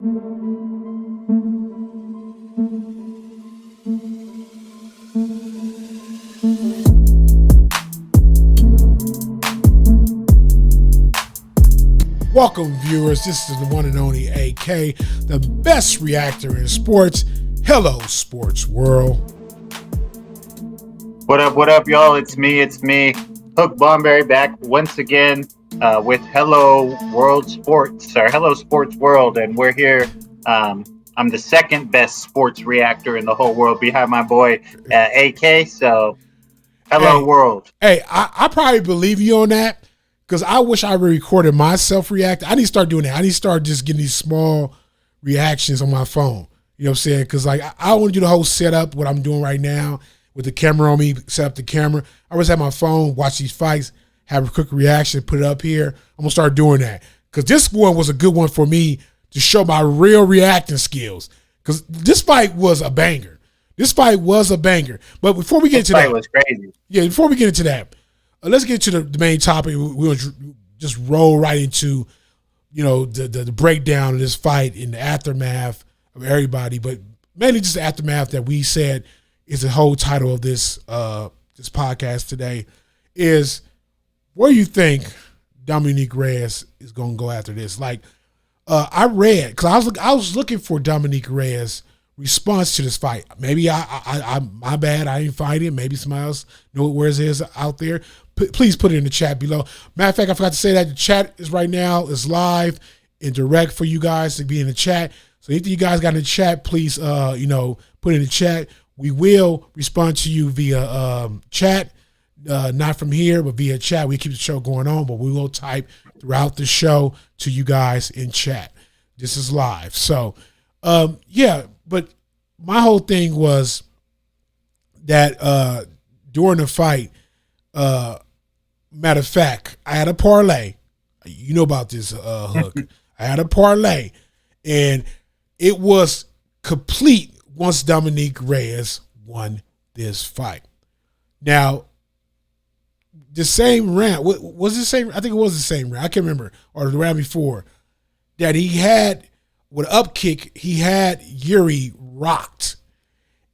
Welcome, viewers. This is the one and only AK, the best reactor in sports. Hello, sports world. What up, y'all? It's me, Hook Bomberry, back once again with Hello World Sports, or Hello Sports World, and we're here. I'm the second best sports reactor in the whole world behind my boy AK, so hello world. Hey, I probably believe you on that. Because I wish I recorded myself react. I need to start doing that. I need to start just getting these small reactions on my phone. You know what I'm saying? Because like I want to do the whole setup, what I'm doing right now with the camera on me, set up the camera. I always have my phone, watch these fights, have a quick reaction, put it up here. I'm going to start doing that. Because this one was a good one for me to show my real reacting skills. Because this fight was a banger. But before we get into that. This fight was crazy. Yeah, before we get into that. Let's get to the main topic. We'll just roll right into, the breakdown of this fight in the aftermath of everybody, but mainly just the aftermath that we said is the whole title of this this podcast today. Is where you think Dominick Reyes is going to go after this? Like, I read because I was looking for Dominick Reyes' response to this fight. Maybe I my bad. I didn't find it. Maybe somebody else know where it is out there. Please put it in the chat below. Matter of fact, I forgot to say that the chat is right now is live and direct for you guys to be in the chat. So anything you guys got in the chat, please put it in the chat. We will respond to you via chat, not from here, but via chat. We keep the show going on, but we will type throughout the show to you guys in chat. This is live. So but my whole thing was that during the fight, matter of fact, I had a parlay. You know about this, Hook. I had a parlay, and it was complete once Dominick Reyes won this fight. Now, the same round, was it the same? I think it was the same round. I can't remember, or the round before, that he had, with an up kick, he had Jiri rocked.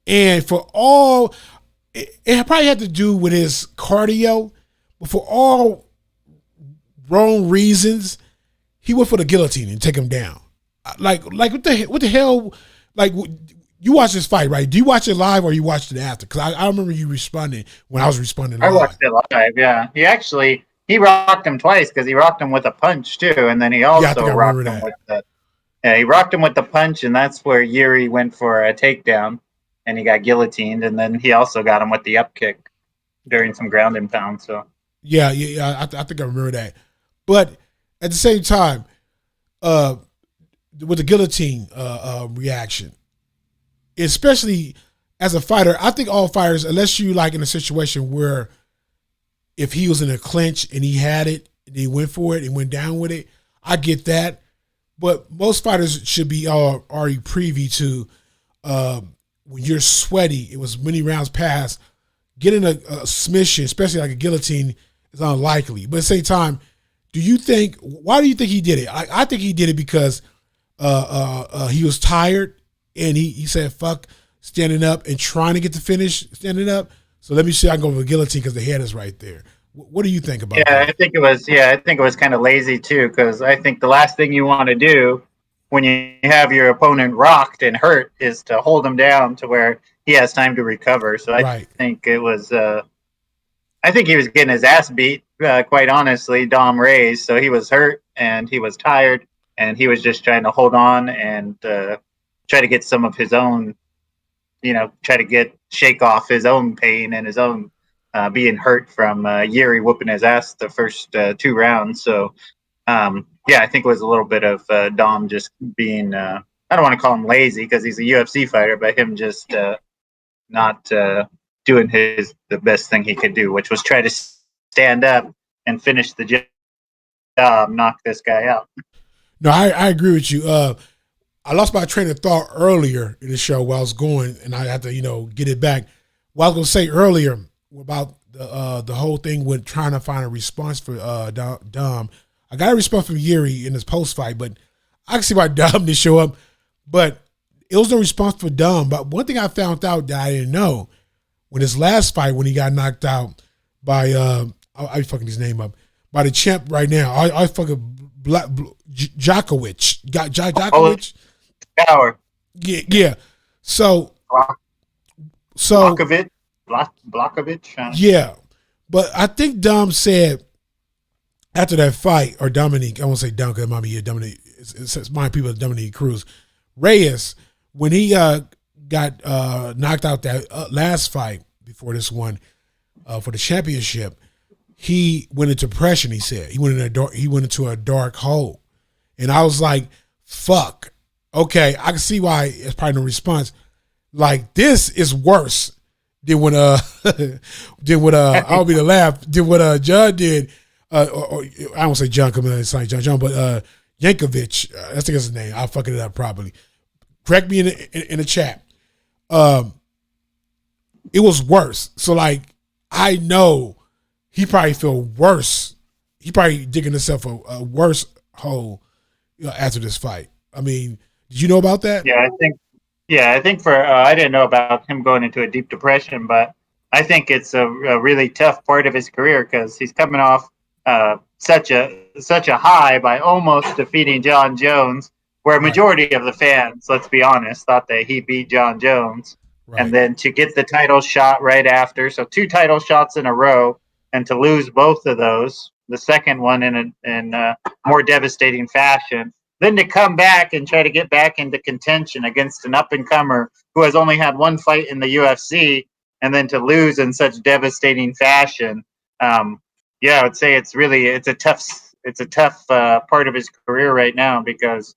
And for all, it probably had to do with his cardio, but for all wrong reasons, he went for the guillotine and take him down. Like what the hell? Like, you watched this fight, right? Do you watch it live or you watched it after? Because I remember you responding when I was responding live. I watched it live, yeah. He rocked him twice because he rocked him with a punch too, and then he also rocked him with the. Yeah, he rocked him with the punch, and that's where Jiri went for a takedown, and he got guillotined, and then he also got him with the up kick during some ground and pound. So yeah, I think I remember that. But at the same time, with the guillotine reaction, especially as a fighter, I think all fighters, unless you like in a situation where if he was in a clinch and he had it and he went for it and went down with it, I get that. But most fighters should be already privy to when you're sweaty, it was many rounds past, getting a submission, especially like a guillotine, is unlikely. But at the same time, why do you think he did it? I think he did it because he was tired and he said, fuck standing up and trying to get the finish standing up. So let me see, I can go with a guillotine because the head is right there. What do you think about that? I think it was kind of lazy too, because I think the last thing you want to do when you have your opponent rocked and hurt is to hold him down to where he has time to recover. So I think it was I think he was getting his ass beat, quite honestly, Dom Reyes. So he was hurt and he was tired and he was just trying to hold on and try to get some of his own, shake off his own pain and his own being hurt from Jiri whooping his ass the first 2 rounds. So, I think it was a little bit of Dom just being, I don't want to call him lazy because he's a UFC fighter, but him just not doing the best thing he could do, which was try to stand up and finish the job, knock this guy out. No, I agree with you. I lost my train of thought earlier in the show while I was going, and I had to, get it back. What I was going to say earlier about the whole thing with trying to find a response for Dom. I got a response from Jiri in his post fight, but I can see why Dom didn't show up, but it was no response for Dom. But one thing I found out that I didn't know, when his last fight, when he got knocked out by I fucking his name up, by the champ right now, I fucking Djokovic, Djokovic. Power. Yeah. So Blachowicz. Yeah, but I think Dom said after that fight, or Dominique, I won't say Dom because it might be Dominique. It's my people, Dominique Cruz. Reyes, when he got knocked out that last fight before this one for the championship, he went into depression. He said he went into a dark hole, and I was like, "Fuck." Okay, I can see why it's probably no response. Like, this is worse than what I'll be the laugh than what John did. Or I don't say John coming it's like John, but Yankovic. I think that's his name. I'll fuck it up probably. Correct me in the chat. It was worse. So like, I know he probably feel worse. He probably digging himself a worse hole after this fight. I mean, did you know about that? Yeah, I think for I didn't know about him going into a deep depression, but I think it's a really tough part of his career because he's coming off such a high by almost defeating John Jones, where a majority of the fans, let's be honest, thought that he beat John Jones, and then to get the title shot right after, so 2 title shots in a row, and to lose both of those, the second one in a more devastating fashion. Then to come back and try to get back into contention against an up-and-comer who has only had 1 fight in the UFC, and then to lose in such devastating fashion. I would say it's a tough part of his career right now because,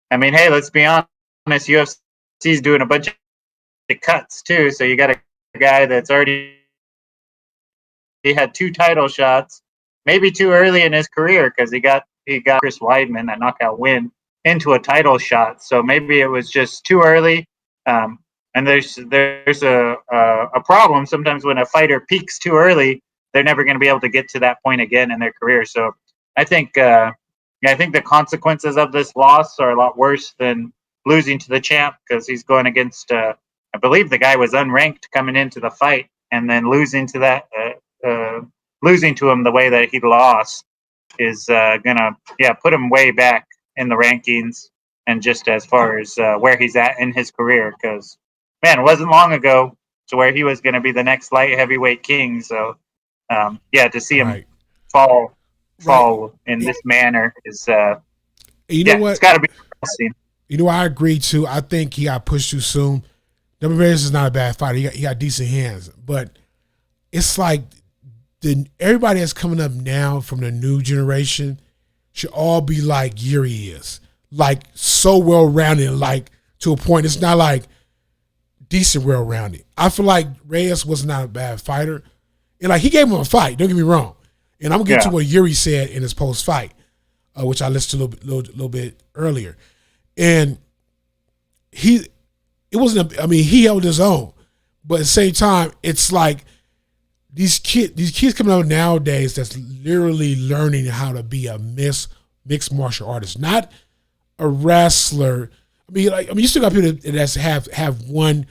I mean, hey, let's be honest, UFC's doing a bunch of cuts too, so you got a guy that's already had 2 title shots, maybe too early in his career because he got Chris Weidman, that knockout win, into a title shot. So maybe it was just too early. And there's a problem sometimes when a fighter peaks too early, they're never going to be able to get to that point again in their career. So I think the consequences of this loss are a lot worse than losing to the champ because he's going against I believe the guy was unranked coming into the fight, and then losing to him the way that he lost is gonna put him way back in the rankings and just as far as where he's at in his career, because man, it wasn't long ago to where he was going to be the next light heavyweight king. So to see him fall in this manner is what, it's got to be interesting. You know, I agree too. I think he got pushed too soon. Dominick Reyes is not a bad fighter. He got decent hands, but it's like everybody that's coming up now from the new generation should all be like Jiri is, like so well rounded, like to a point. It's not like decent well rounded. I feel like Reyes was not a bad fighter, and like he gave him a fight. Don't get me wrong. And I'm gonna get to what Jiri said in his post fight, which I listened to a little bit earlier, and he held his own, but at the same time, it's like these kids coming out nowadays that's literally learning how to be a mixed martial artist, not a wrestler. You still got people that have one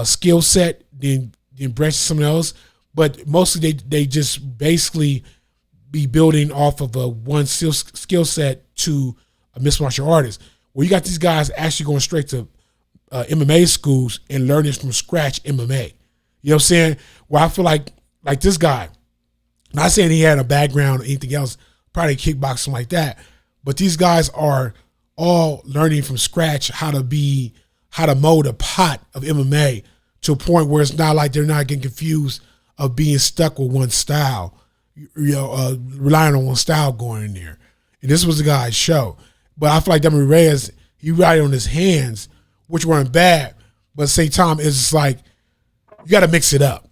skill set, then branch to something else, but mostly they just basically be building off of a one skill set to a mixed martial artist. Well, you got these guys actually going straight to MMA schools and learning from scratch MMA. You know what I'm saying? Well, I feel like this guy, not saying he had a background or anything else, probably kickboxing like that, but these guys are all learning from scratch how to mold a pot of MMA to a point where it's not like they're not getting confused of being stuck with one style, relying on one style going in there. And this was the guy's show. But I feel like Dominick Reyes, he relied on his hands, which weren't bad, but at the same time, it's just like, you got to mix it up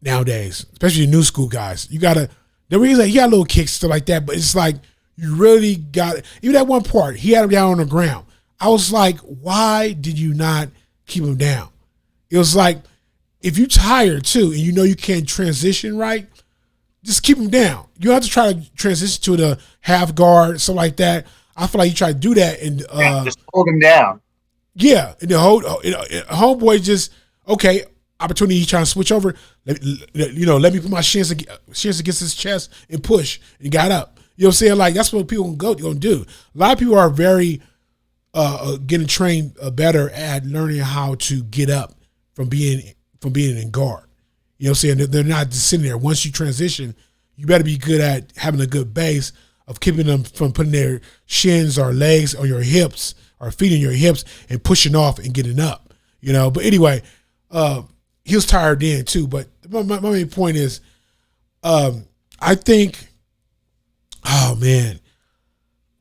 nowadays, especially the new school guys. You got to, the reason he got little kicks, stuff like that, but it's like, you really got it. Even that one part, he had him down on the ground. I was like, why did you not keep him down? It was like, if you're tired too, and you know you can't transition right, just keep him down. You don't have to try to transition to the half guard, something like that. I feel like he tried to do that, and just hold him down. yeah, and the whole homeboy just okay. Opportunity, he trying to switch over. Let me put my shins against his chest and push, and got up. You know what I'm saying? Like, that's what people gonna do. A lot of people are very getting trained better at learning how to get up from being in guard. You know what I'm saying? They're not just sitting there. Once you transition, you better be good at having a good base of keeping them from putting their shins or legs on your hips or feet on your hips and pushing off and getting up. You know. But anyway, he was tired then too. But my main point is, I think, oh man,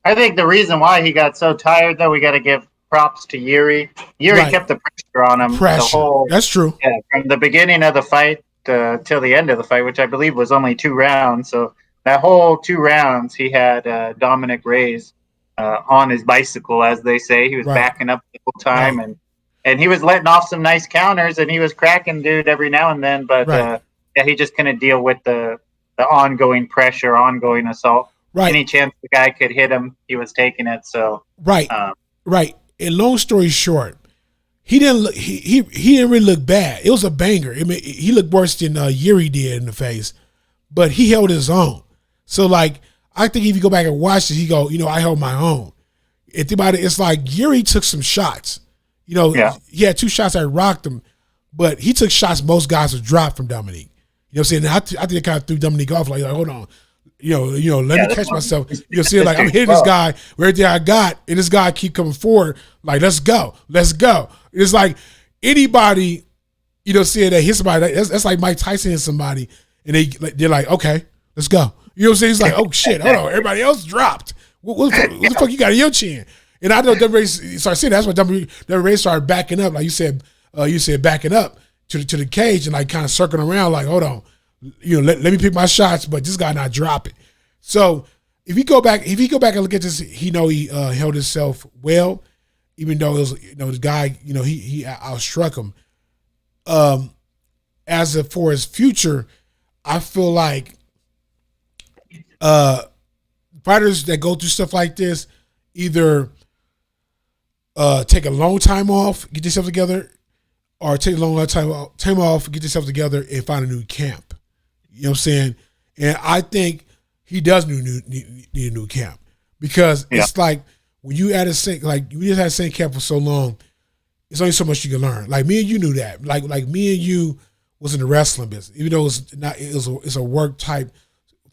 I think the reason why he got so tired, though, we got to give props to Jiri. Jiri kept the pressure on him. The whole, that's true. Yeah, from the beginning of the fight till the end of the fight, which I believe was only 2 rounds. So that whole 2 rounds, he had Dominick Reyes on his bicycle, as they say. He was backing up the whole time, and he was letting off some nice counters, and he was cracking dude every now and then. But yeah, he just couldn't deal with the ongoing pressure, ongoing assault. Any chance the guy could hit him, he was taking it. So right. And long story short, he didn't look, he didn't really look bad. It was a banger. I mean, he looked worse than Jiri did in the face, but he held his own. So like, I think if you go back and watch it, he go, I held my own. And think about it, it's like Jiri took some shots. He had 2 shots that rocked him, but he took shots most guys would drop from Dominick. You know what I'm saying? I think it kind of threw Dominick off like hold on. Let me catch myself. See, like I'm hitting this guy with everything I got, and this guy keep coming forward. Like, let's go. It's like anybody, seeing that hit somebody. That's like Mike Tyson hit somebody, and they're like, okay, let's go. You know what I'm saying? He's like, oh shit, hold on, everybody else dropped. What the fuck you got in your chin? And I know Dominick started saying that's why Dominick Reyes started backing up, like you said backing up to the cage and like kind of circling around, like hold on. Let me pick my shots, but this guy not drop it. So if you go back and look at this, he held himself well, even though it was the guy he outstruck him. For his future, I feel like fighters that go through stuff like this either take a long time off, get yourself together, or take a long time off, get yourself together, and find a new camp. You know what I'm saying? And I think he does need a new camp because it's like when you at you just had the same camp for so long, it's only so much you can learn. Like me and you knew that. Like me and you was in the wrestling business, even though it's a work type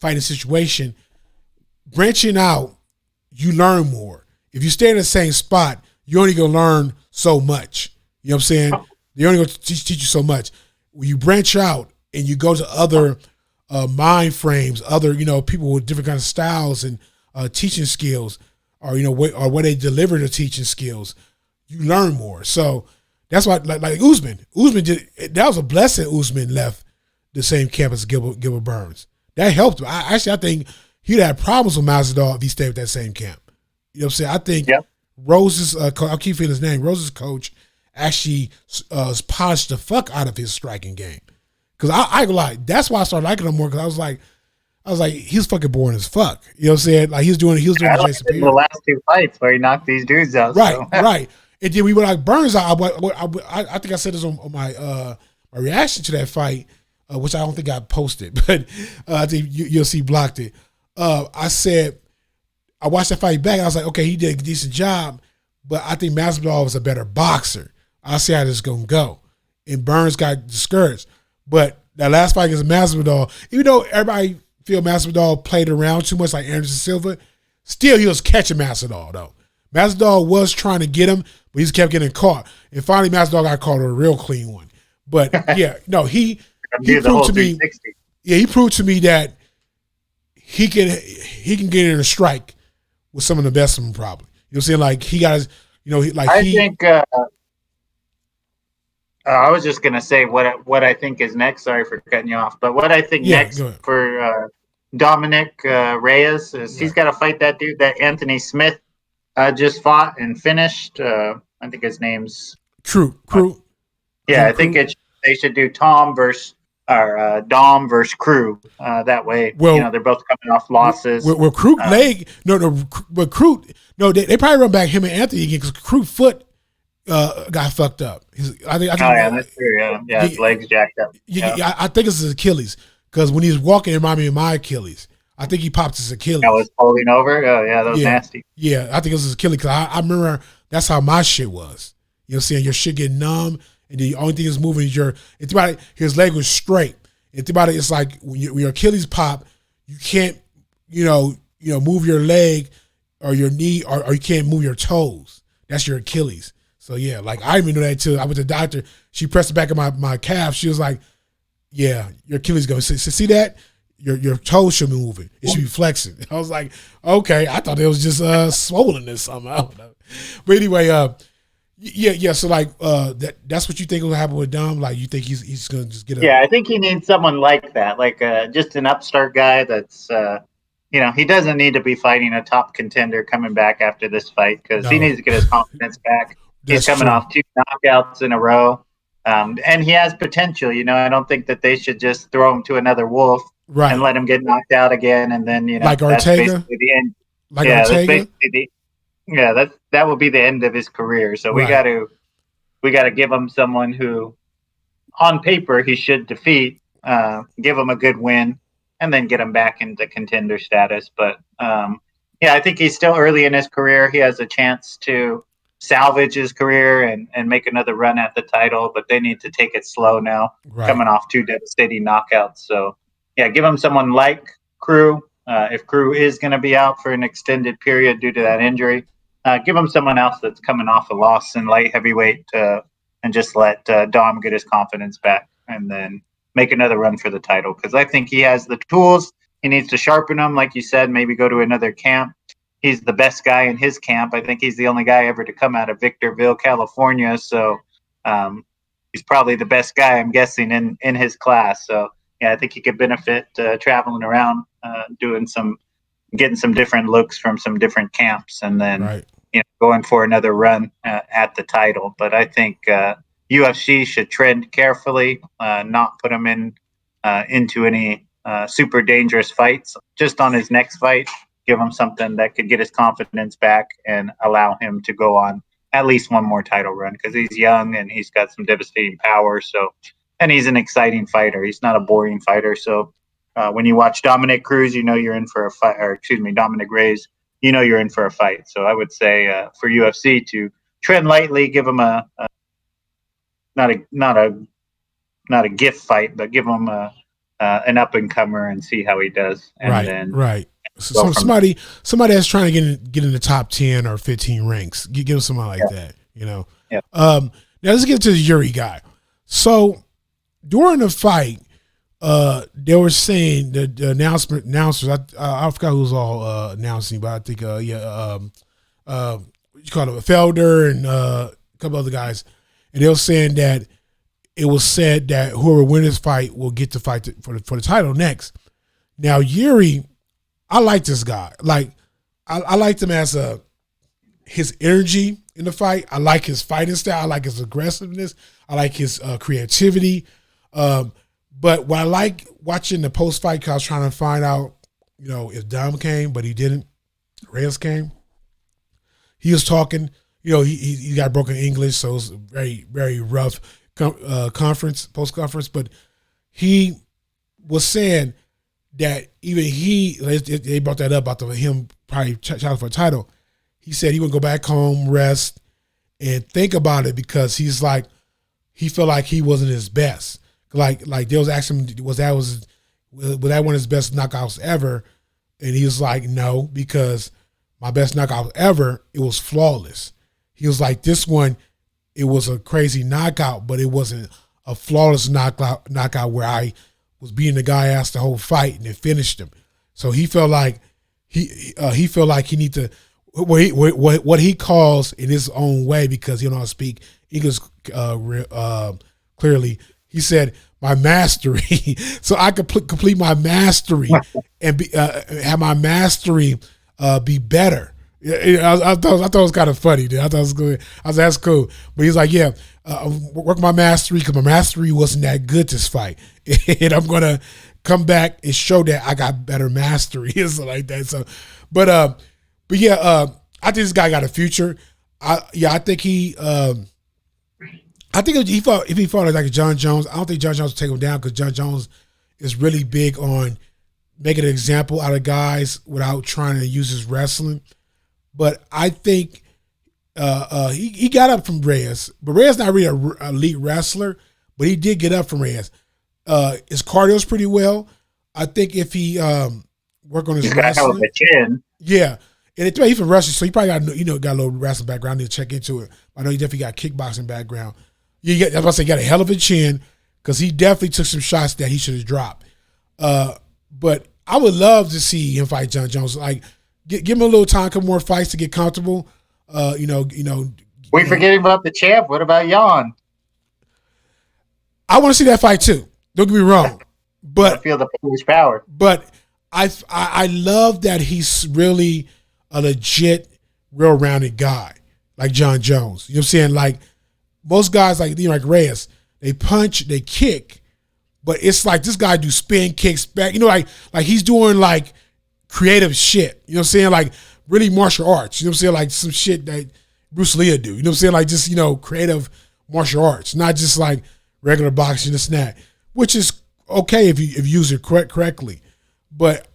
fighting situation. Branching out, you learn more. If you stay in the same spot, you're only gonna learn so much. You know what I'm saying? They're only gonna teach you so much. When you branch out and you go to other mind frames, other people with different kinds of styles and teaching skills, or where they deliver the teaching skills, you learn more. So that's why, like Usman did. That was a blessing. Usman left the same camp as Gilbert Burns. That helped him. I think he'd have problems with Masvidal if he stayed with that same camp. You know what I'm saying? I think Rose's I keep feeling his name. Rose's coach actually polished the fuck out of his striking game. Because I like that's why I started liking him more. Because I was like, he's fucking boring as fuck. You know what I'm saying? Like he was doing the Jason Pierre. The last 2 fights where he knocked these dudes out. Right. And then we went like Burns out. I think I said this on my my reaction to that fight, which I don't think I posted, but I think you'll see blocked it. I said I watched that fight back. And I was like, okay, he did a decent job, but I think Masvidal was a better boxer. I see how this is gonna go, and Burns got discouraged. But that last fight against Masvidal, even though everybody feel Masvidal played around too much like Anderson Silva, still he was catching Masvidal though. Masvidal was trying to get him, but he just kept getting caught. And finally Masvidal got caught on a real clean one. But yeah, no, he proved to me. Yeah, he proved to me that he can get in a strike with some of the best of them probably. You know what I'm saying? Like he got his, I think I was just gonna say what I think is next. Sorry for cutting you off, but what I think next for Dominick Reyes is he's got to fight that dude that Anthony Smith just fought and finished. I think his name's True. Yeah, I think they should do Tom versus Dom versus Crew. That way, Well, they're both coming off losses. Well, Crute leg, but Crute, they probably run back him and Anthony again because Crute foot got fucked up. I think that's true. Yeah, his legs jacked up. Yeah, I think it's his Achilles because when he was walking, it reminded me of my Achilles. I think he popped his Achilles. That was folding over. Oh yeah, that was nasty. Yeah, I think it was his Achilles because I remember that's how my shit was. You know what I'm saying? Your shit getting numb, and the only thing that's moving is think about it, his leg was straight. And think about it, it's like when your Achilles pop, you can't, move your leg or your knee or you can't move your toes. That's your Achilles. So yeah, like I even knew that too. I went to the doctor. She pressed the back of my calf. She was like, "Yeah, your Achilles goes. See that? Your toes should be moving. It should be flexing." I was like, "Okay." I thought it was just swollen or something. I don't know. But anyway, yeah. So like, that's what you think will happen with Dom. Like, you think he's gonna just get? Yeah, I think he needs someone like that, like just an upstart guy that's. He doesn't need to be fighting a top contender coming back after this fight because he needs to get his confidence back. He's coming off 2 knockouts in a row, and he has potential. I don't think that they should just throw him to another wolf and let him get knocked out again, and then like that's Ortega, basically the end. Like Ortega, that will be the end of his career. So we got to give him someone who, on paper, he should defeat. Give him a good win. And then get him back into contender status. But I think he's still early in his career. He has a chance to salvage his career and make another run at the title, but they need to take it slow now, coming off 2 devastating knockouts. So, give him someone like Crew. If Crew is going to be out for an extended period due to that injury, give him someone else that's coming off a loss in light heavyweight and just let Dom get his confidence back and then make another run for the title because I think he has the tools. He needs to sharpen them, like you said, maybe go to another camp. He's the best guy in his camp. I think he's the only guy ever to come out of Victorville, California. So he's probably the best guy, I'm guessing, in his class. So, I think he could benefit traveling around, getting some different looks from some different camps and then going for another run at the title. But I think UFC should tread carefully, not put him into any super dangerous fights. Just on his next fight, give him something that could get his confidence back and allow him to go on at least one more title run because he's young and he's got some devastating power. So, and he's an exciting fighter. He's not a boring fighter. So, when you watch Dominick Cruz, you're in for a fight. Or Dominick Reyes, you're in for a fight. So, I would say for UFC to tread lightly, give him not a gift fight, but give him an up and comer and see how he does. And So somebody that's trying to get in the top 10 or 15 ranks, give him somebody like that. Yeah. Now let's get to the Jiri guy. So during the fight, they were saying the announcers. I forgot who was all announcing, but I think what you call it, Felder and a couple other guys. And they were saying that it was said that whoever wins this fight will get to fight for the title next. Now, Jiri, I like this guy. Like, I liked him as his energy in the fight. I like his fighting style. I like his aggressiveness. I like his creativity. But what I like watching the post-fight, because I was trying to find out, if Dom came, but he didn't. Reyes came. He was talking. He got broken English, so it was very, very rough post-conference. But he was saying that even they brought that up about him probably challenging for a title. He said he would go back home, rest, and think about it because he felt like he wasn't his best. Like they was asking him, was that one of his best knockouts ever? And he was like, no, because my best knockout ever, it was flawless. He was like, this one, it was a crazy knockout, but it wasn't a flawless knockout where I was beating the guy ass the whole fight and it finished him. So he felt like he need to what he calls in his own way, because he don't know how to speak English clearly. He said, my mastery, so I could complete my mastery and have my mastery be better. I thought it was kind of funny, dude. I thought it was good. I was like, that's cool. But he's like, yeah, work my mastery because my mastery wasn't that good this fight, and I'm gonna come back and show that I got better mastery and stuff like that. So, but yeah, I think this guy got a future. I think he. I think if he fought like John Jones, I don't think John Jones will take him down because John Jones is really big on making an example out of guys without trying to use his wrestling. But I think he got up from Reyes, but Reyes not really an elite wrestler, but he did get up from Reyes. His cardio's pretty well. I think if he work on his wrestling, a chin. Yeah, and he's from Russia, so he probably got a little wrestling background. I need to check into it. I know he definitely got kickboxing background. That's why I say he got a hell of a chin because he definitely took some shots that he should have dropped. But I would love to see him fight John Jones. Like, give him a little time, a couple more fights to get comfortable. We forgetting about the champ. What about Jan? I want to see that fight too. Don't get me wrong, but I feel the Polish power. But I love that he's really a legit, real-rounded guy like John Jones. You know what I'm saying? Like most guys, like Reyes, they punch, they kick, but it's like this guy do spin kicks back. Like he's doing like creative shit. You know what I'm saying? Like really martial arts. You know what I'm saying? Like some shit that Bruce Lee would do. You know what I'm saying? Like just creative martial arts, not just like regular boxing, this and that, which is okay if you use it correctly. But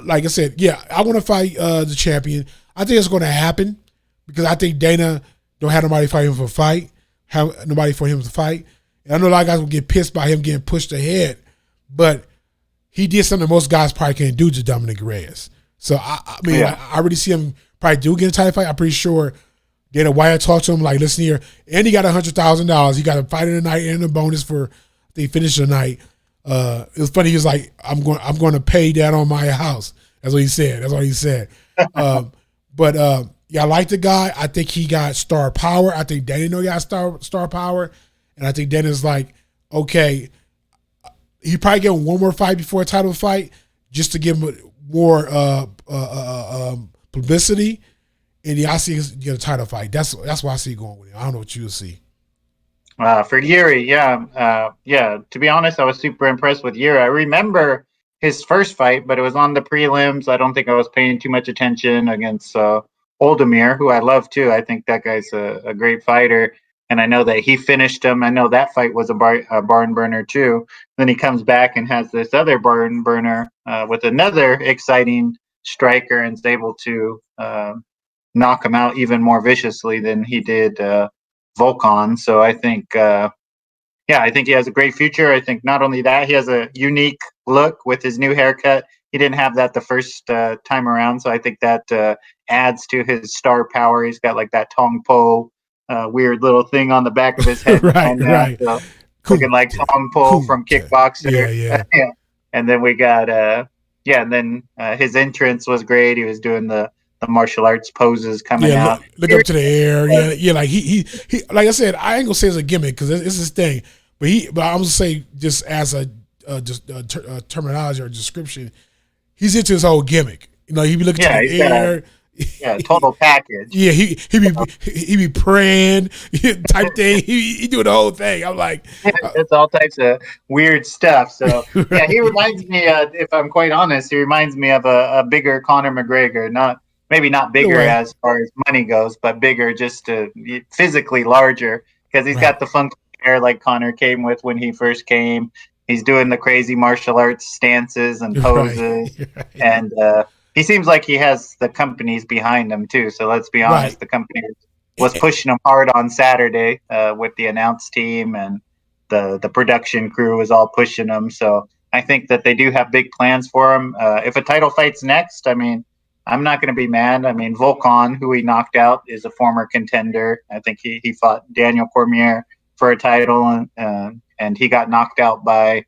like I said, yeah, I want to fight the champion. I think it's going to happen because I think Dana don't have nobody fight him for a fight, have nobody for him to fight. And I know a lot of guys will get pissed by him getting pushed ahead, but he did something most guys probably can't do to Dominick Reyes. So I really see him probably do get a title fight. I'm pretty sure Dana White talked to him like, listen here, and he got $100,000. He got a fight in the night and a bonus for they finished the night. It was funny. He was like, "I'm going to pay that on my house." That's what he said. But I like the guy. I think he got star power. I think Dana know he got star power, and I think Dana's like, okay, he probably get one more fight before a title fight just to give him more publicity. And I see him get a title fight. That's why I see going with him. I don't know what you see. For Jiri, to be honest, I was super impressed with Jiri. I remember his first fight, but it was on the prelims. I don't think I was paying too much attention against Oldemir, who I love too. I think that guy's a great fighter, and I know that he finished him. I know that fight was a barn burner too. Then he comes back and has this other barn burner with another exciting striker and is able to knock him out even more viciously than he did Volkan. So I think, I think he has a great future. I think not only that, he has a unique look with his new haircut. He didn't have that the first time around, so I think that adds to his star power. He's got like that Tong Po weird little thing on the back of his head. right. So, looking like Tong Po from Kickboxer. Yeah. And then we got, his entrance was great. He was doing the martial arts poses coming out. Look up to the air. Yeah. Like he like I said, I ain't gonna say it's a gimmick because it's his thing. But I'm gonna say just as a terminology or description, he's into his whole gimmick. He be looking to the air. Total package. Yeah, he be praying type thing. He do the whole thing. I'm like, it's all types of weird stuff. So he reminds me. If I'm quite honest, he reminds me of a bigger Conor McGregor. Maybe not bigger as far as money goes, but bigger just to physically larger because he's got the funky hair like Conor came with when he first came. He's doing the crazy martial arts stances and poses, and he seems like he has the companies behind him too. So let's be honest, the company was pushing him hard on Saturday with the announce team, and the production crew was all pushing him. So I think that they do have big plans for him. If a title fight's next, I mean, I'm not going to be mad. I mean, Volkan, who he knocked out, is a former contender. I think he fought Daniel Cormier for a title, and he got knocked out by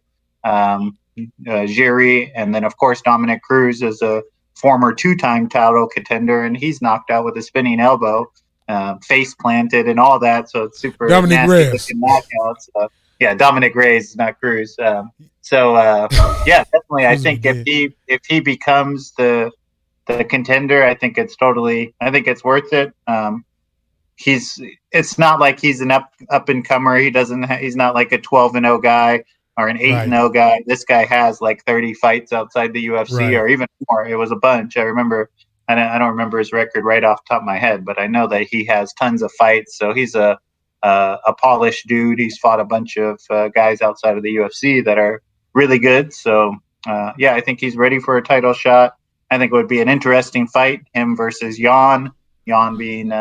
Jiri. And then, of course, Dominick Cruz is a former two-time title contender, and he's knocked out with a spinning elbow, face planted, and all that. So it's super Dominick Reyes. Knockouts. Dominick Reyes, not Cruz. Definitely, I think if he becomes the the contender, I think it's worth it. It's not like he's an up and comer. He's not like a 12-0 guy or an 8-0 guy. This guy has like 30 fights outside the UFC or even more. It was a bunch. I don't remember his record right off the top of my head, but I know that he has tons of fights. So he's a polished dude. He's fought a bunch of guys outside of the UFC that are really good. So I think he's ready for a title shot. I think it would be an interesting fight, him versus Jan. Jan being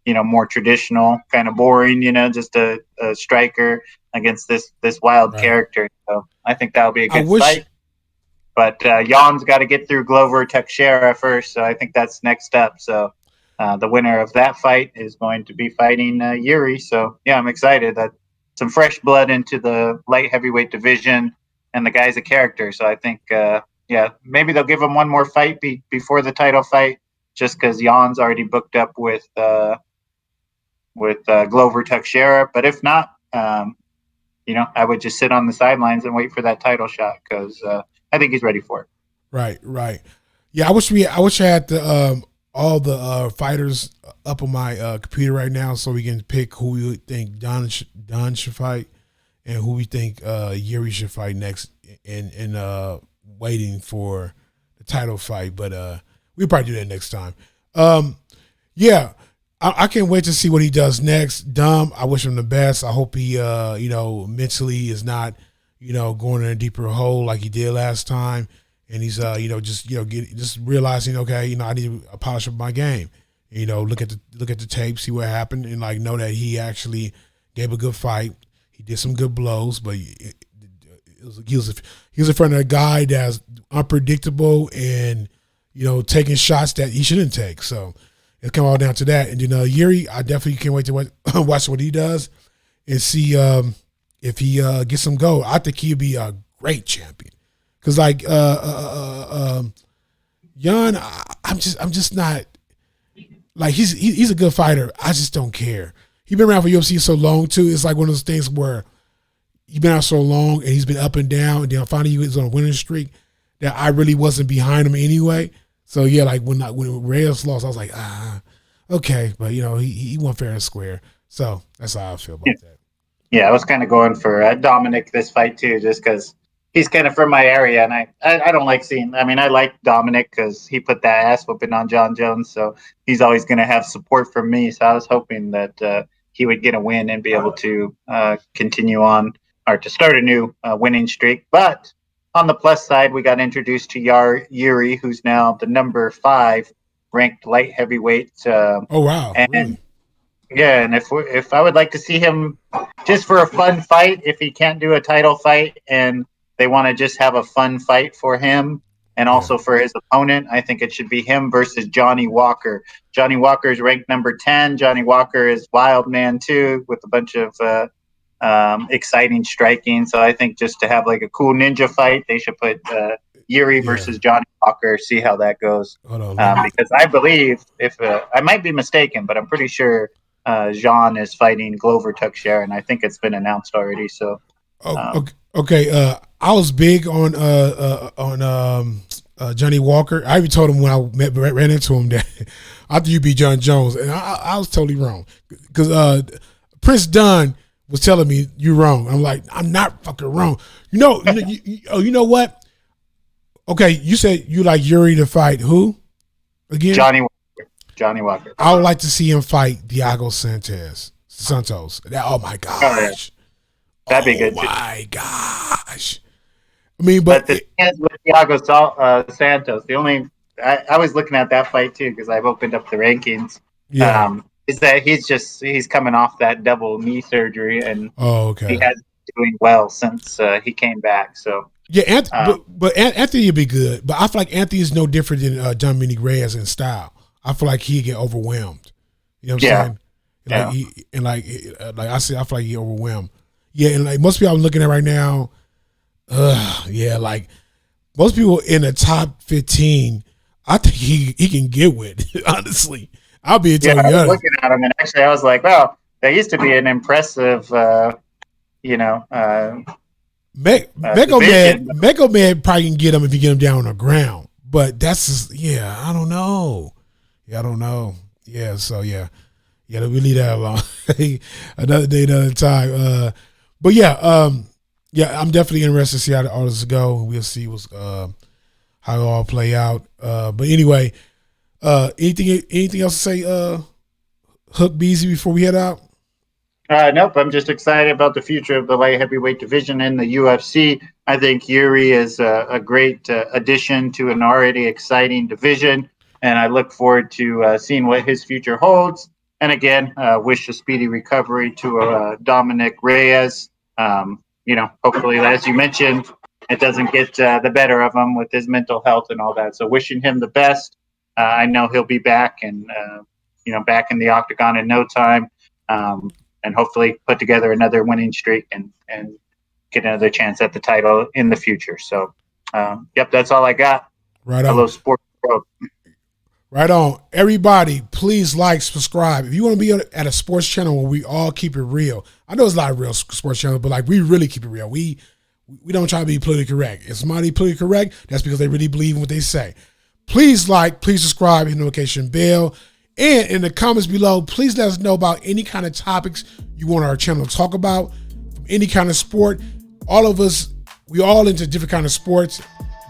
more traditional, kind of boring, just a striker against this wild character. So I think that'll be a good fight. But Jan's got to get through Glover Teixeira first, so I think that's next up. So the winner of that fight is going to be fighting Jiri. So yeah, I'm excited that some fresh blood into the light heavyweight division, and the guy's a character. So I think maybe they'll give him one more fight before the title fight, just because Jan's already booked up with Glover Teixeira. But if not, I would just sit on the sidelines and wait for that title shot, because I think he's ready for it. Right. Yeah, I wish I had all the fighters up on my computer right now, so we can pick who we think Don should fight and who we think Jiri should fight next, and waiting for the title fight. But we'll probably do that next time. I can't wait to see what he does next. Dom, I wish him the best. I hope he mentally is not going in a deeper hole like he did last time, and he's just realizing, okay, I need to polish up my game. Look at the tape, see what happened, and know that he actually gave a good fight. He did some good blows, but he was in front of a guy that's unpredictable and taking shots that he shouldn't take. So it come all down to that. And Jiri, I definitely can't wait to watch what he does and see if he gets some gold. I think he'd be a great champion. Because Jan, I'm just not he's a good fighter. I just don't care. He's been around for UFC so long too. It's like one of those things where he's been out so long and he's been up and down, and then finally he was on a winning streak that I really wasn't behind him anyway. So yeah, when Reyes lost, I was like, okay, but he won fair and square. So that's how I feel about that. Yeah, I was kind of going for Dominick this fight too, just because he's kind of from my area, and I don't like seeing. I mean, I like Dominick because he put that ass whooping on John Jones, so he's always going to have support from me. So I was hoping that he would get a win and be able to continue on, or to start a new winning streak. But on the plus side, we got introduced to Jiri, who's now the number 5 ranked light heavyweight. Oh wow! And really? Yeah, and if I would like to see him just for a fun fight, if he can't do a title fight and they want to just have a fun fight for him and also for his opponent, I think it should be him versus Johnny Walker. Johnny Walker is ranked number 10. Johnny Walker is wild man too, with a bunch of exciting striking. So I think just to have like a cool ninja fight, they should put Jiri versus Johnny Walker, see how that goes. Because I believe, if I might be mistaken, but I'm pretty sure Jean is fighting Glover Teixeira, and I think it's been announced already. So okay. I was big on Johnny Walker. I even told him when I ran into him that I thought you beat John Jones, and I was totally wrong, because Prince Dunn was telling me you're wrong. I'm like, I'm not fucking wrong. You know what? Okay, you said you like Jiri to fight who again? Johnny Walker. I would like to see him fight Diego Santos. Oh my gosh. That'd be good. Oh my gosh. I mean, but the thing is with Diego Santos, I was looking at that fight too, because I've opened up the rankings. Yeah. Is that he's coming off that double knee surgery, and he has been doing well since he came back. So yeah, but Anthony would be good. But I feel like Anthony is no different than Dominick Reyes in style. I feel like he'd get overwhelmed. You know what I'm saying? Like I said, I feel like he overwhelmed. Yeah, and like most people I'm looking at right now, like most people in the top 15, I think he can get with. Honestly, I'll be I was looking at him, and actually I was like, well, that used to be an impressive, Mego Man probably can get him if you get him down on the ground. But that's just, I don't know. Yeah, I don't know. Yeah, so yeah, we leave that alone. Another day, another time. But I'm definitely interested to see how the artists go. We'll see how it all play out. But anyway, anything else to say, Hook Beezy, before we head out? Nope. I'm just excited about the future of the light heavyweight division in the UFC. I think Jiri is a great addition to an already exciting division, and I look forward to seeing what his future holds. And again, wish a speedy recovery to Dominick Reyes. Hopefully, as you mentioned, it doesn't get the better of him with his mental health and all that. So wishing him the best. I know he'll be back and back in the octagon in no time. And hopefully put together another winning streak and get another chance at the title in the future. So, that's all I got. Right on. Hello, Sports World. Right on. Everybody, please like, subscribe. If you want to be at a sports channel where we all keep it real, I know there's a lot of real sports channels, but like we really keep it real. We don't try to be politically correct. If somebody politically correct, that's because they really believe in what they say. Please like, please subscribe, hit the notification bell. And in the comments below, please let us know about any kind of topics you want our channel to talk about, from any kind of sport. All of us, we all into different kind of sports.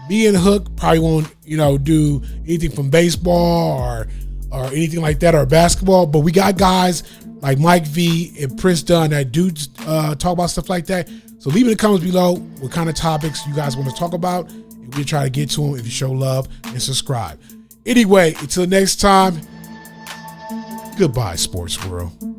Me and Hook probably won't, do anything from baseball or anything like that, or basketball. But we got guys like Mike V and Prince Dunn that do talk about stuff like that. So leave in the comments below what kind of topics you guys want to talk about, and we'll try to get to them if you show love and subscribe. Anyway, until next time. Goodbye, sports world.